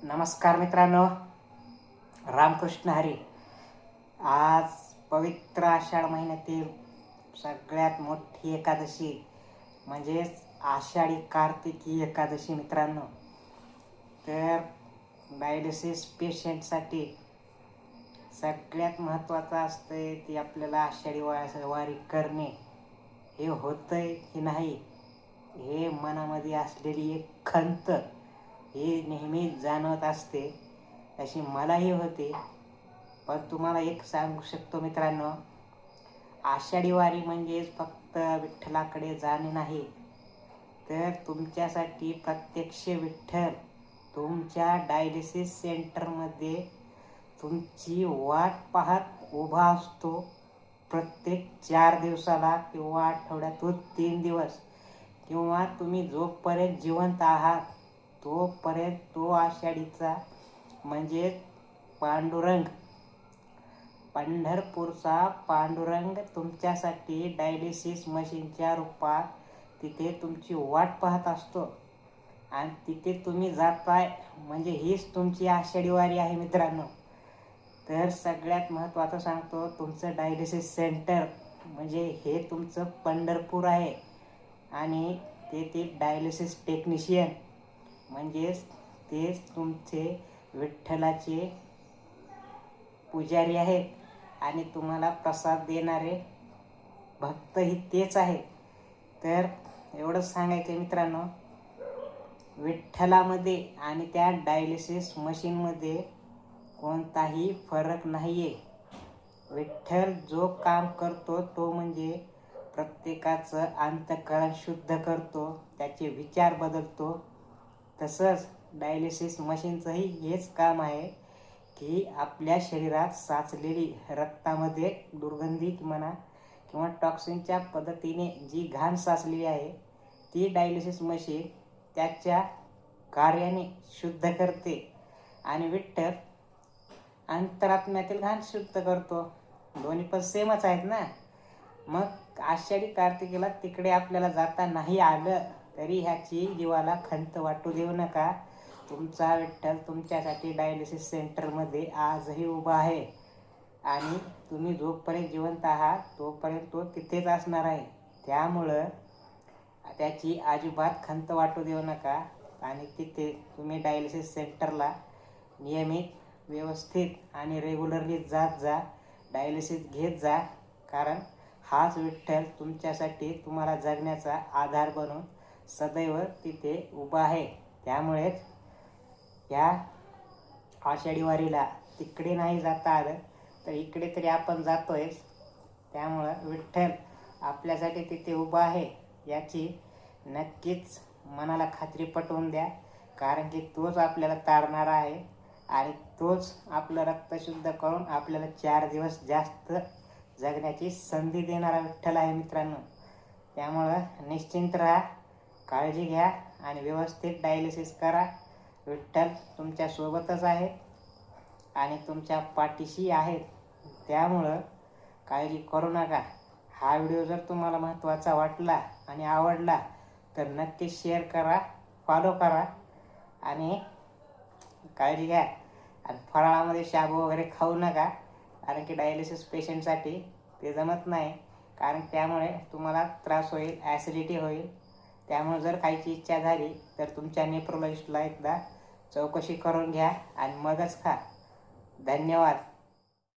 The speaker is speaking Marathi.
नमस्कार मित्रांनो, रामकृष्ण हरी. आज पवित्र आषाढ महिन्यातील सगळ्यात मोठी एकादशी म्हणजेच आषाढी कार्तिकी एकादशी मित्रांनो. तर डायलिसिस पेशंटसाठी सगळ्यात महत्त्वाचं असतं ती आपल्याला आषाढी वारी करणे. हे होतंय की नाही हे मनामध्ये असलेली एक खंत हे नेहमी जाणवत असते, अशी मलाही होते. पण तुम्हाला एक सांगू शकतो मित्रांनो, आषाढी वारी म्हणजेच फक्त विठ्ठलाकडे जाणे नाही, तर तुमच्यासाठी प्रत्यक्ष विठ्ठल तुमच्या डायलिसिस सेंटरमध्ये तुमची वाट पाहत उभा असतो. प्रत्येक 4 दिवसाला किंवा आठवड्यातून 3 दिवस किंवा तुम्ही जोपर्यंत जिवंत आहात तोपर्यंत तो आषाढीचा म्हणजे पांडुरंग, पंढरपूरचा पांडुरंग तुमच्यासाठी डायलिसिस मशीनच्या रूपात तिथे तुमची वाट पाहत असतो आणि तिथे तुम्ही जाताय म्हणजे हीच तुमची आषाढी वारी आहे मित्रांनो. तर सगळ्यात महत्त्वाचं सांगतो, तुमचं डायलिसिस सेंटर म्हणजे हे तुमचं पंढरपूर आहे आणि ते डायलिसिस टेक्निशियन म्हणजेच तेच तुमचे विठ्ठलाचे पुजारी आहेत आणि तुम्हाला प्रसाद देणारे भक्तही तेच आहेत. तर एवढंच सांगायचं मित्रांनो, विठ्ठलामध्ये आणि त्या डायलिसिस मशीनमध्ये कोणताही फरक नाही आहे. विठ्ठल जो काम करतो तो म्हणजे प्रत्येकाचं अंतःकरण शुद्ध करतो, त्याचे विचार बदलतो. तसंच डायलिसिस मशीनचंही हेच काम आहे की आपल्या शरीरात साचलेली रक्तामध्ये दुर्गंधित म्हणा किंवा टॉक्सिनच्या पद्धतीने जी घाण साचलेली आहे ती डायलिसिस मशीन त्याच्या कार्याने शुद्ध करते आणि विठ्ठल अंतरात्म्यातील घाण शुद्ध करतो. दोन्ही पण सेमच आहेत ना. मग आषाढी कार्तिकीला तिकडे आपल्याला जाता नाही आलं तरी ह्याची जीवाला खंत वाटू देऊ नका. तुमचा विठ्ठल तुमच्यासाठी डायलिसिस सेंटरमध्ये आजही उभा आहे आणि तुम्ही जोपर्यंत जिवंत आहात तोपर्यंत तो तिथेच असणार आहे. त्यामुळं त्याची अजिबात खंत वाटू देऊ नका आणि तिथे तुम्ही डायलिसिस सेंटरला नियमित व्यवस्थित आणि रेग्युलरली जात जा, डायलिसिस घेत जा. कारण हाच विठ्ठल तुमच्यासाठी तुम्हाला जगण्याचा आधार बनून सदैव तिथे उभा आहे. त्यामुळेच या आषाढी वारीला तिकडे नाही जाता आलं तर इकडे तरी आपण जातोयच. त्यामुळं विठ्ठल आपल्यासाठी तिथे उभा आहे याची नक्कीच मनाला खात्री पटवून द्या. कारण की तोच आपल्याला तारणारा आहे आणि तोच आपलं रक्त शुद्ध करून आपल्याला 4 दिवस जास्त जगण्याची संधी देणारा विठ्ठल आहे मित्रांनो. त्यामुळं निश्चिंत राहा, काळजी घ्या आणि व्यवस्थित डायलिसिस करा. विठ्ठल तुमच्या सोबतच आहे आणि तुमच्या पाठीशी आहेत. त्यामुळं काळजी करू नका. हा व्हिडिओ जर तुम्हाला महत्त्वाचा वाटला आणि आवडला तर नक्कीच शेअर करा, फॉलो करा आणि काळजी घ्या. आणि फराळामध्ये शाबू वगैरे खाऊ नका, कारण की डायलिसिस पेशंटसाठी ते जमत नाही. कारण त्यामुळे तुम्हाला त्रास होईल, ॲसिडिटी होईल. त्यामुळे जर खायची इच्छा झाली तर तुमच्या नेफ्रोलॉजिस्टला एकदा चौकशी करून घ्या आणि मगच खा. धन्यवाद.